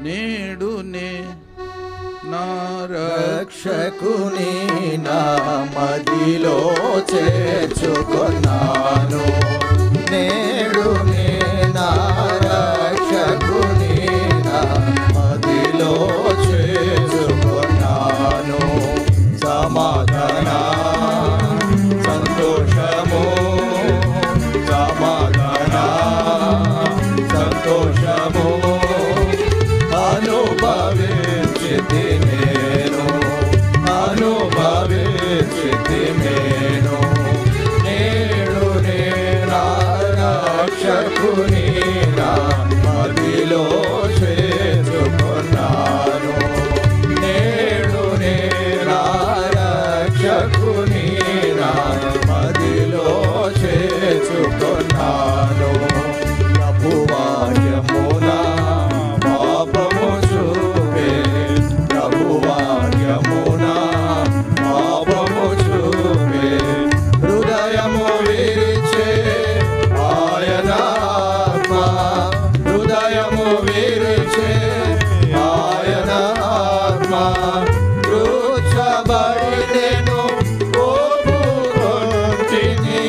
నేడునే నా రక్షకుని నా మదిలో చేర్చుకున్నాను. నేడునే నా రక్షకుని నా మదిలో చేర్చుకున్నాను. సమాధాన సంతోషము సమాధాన సంతోషము అనుభవించితి నేను అనుభవించితి నేను. నేడు నా రక్షకుని నా మదిలో చేర్చుకున్నాను. నేడు నా రక్షకుని నా మదిలో చేర్చుకున్నాను. ప్రభువాక్యమునా పాపము చూపే ప్రభువాక్యమునా పాపము చూపే హృదయము విరిచే ఆయన ఆత్మ హృదయము విరిచే ఆయన ఆత్మ రుచబడినెను ఒప్పుకొంటిని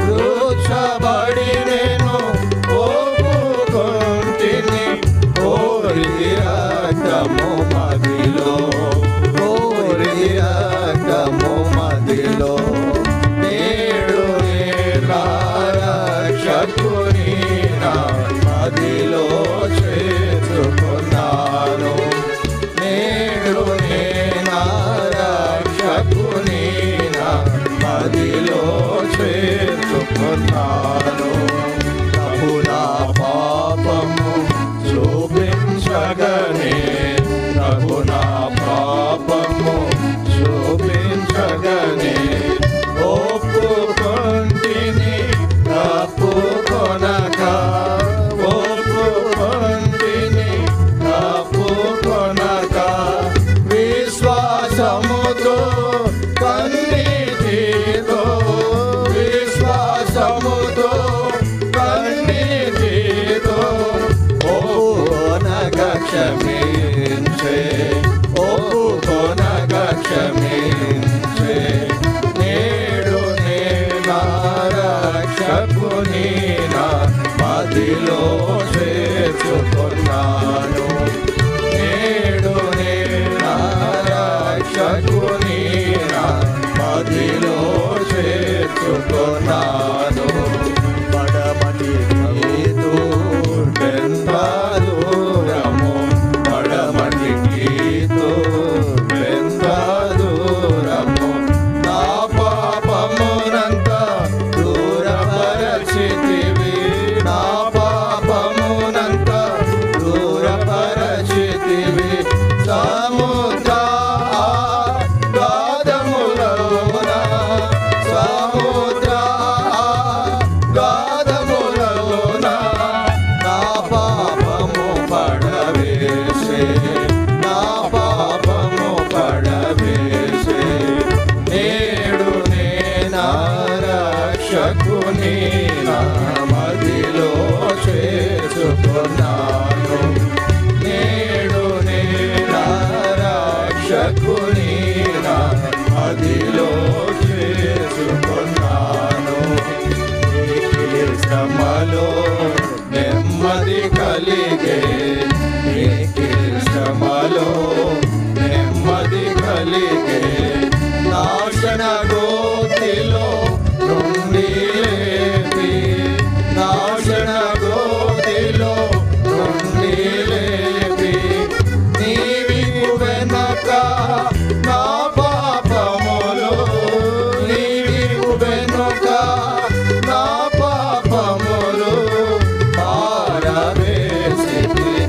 రుచబడినెను ఒప్పుకొంటిని కోరి రక్తము మదిలో కోరి రక్తము మదిలో. నేడు నా రక్షకుని నా మదిలో చేర్చుకున్నాను. నేడు నా రక్షకుని నా మదిలో చేర్చుకున్నాను. ప్రభు నా పాపము చూపించగనే ప్రభు నా పాపము చూపించగనే ఒప్పుకొంటిని తప్పుకొనక ఒప్పుకొంటిని తప్పుకొనక విశ్వాసముతో కన్నీటితో విశ్వాసముతో కన్నీటితో ఒప్పుకొనక క్షమించే ఒప్పుకొనక క్షమించే. నేడు నా రక్షకుని నా మదిలో చేర్చుకున్నాను. నేడు నా రక్షకుని నా మదిలో చేర్చుకున్నాను. పడమటి దూరము పడమటికి దూరము నా పాపమునంతా దూరపరచితివి నా పాపమునంతా దూరపరచితివి. సముద్ర గాధములలోన సముద్ర గాధములలోన నా పాపము పడవేసే నా పాపము పడవేసే. నేడు నా రక్షకుని నా మదిలో చేర్చుకున్నాను. నేడు నా రక్షకుని నా మదిలో చేర్చుకున్నాను. శ్రమలో నెమ్మది కలిగే శ్రమలో నెమ్మది కలిగే నాశన గోతిలో నుండి లేపి నాశన గోతిలో నుండి లేపి నీవి వెనక నా పాపములు నీవి వెనుక నా పాపములు పారవేసి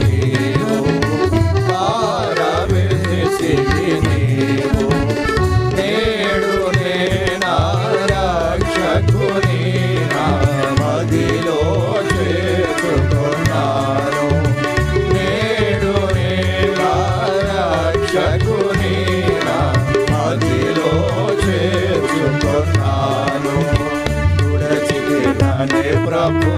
నీవు పారవేసి నీవు. నేడు నా రక్షకుని నా మదిలో చేర్చుకున్నాను. నేడు నా రక్షకుని నా మదిలో చేర్చుకున్నాను. తుడచితిననే ప్రభు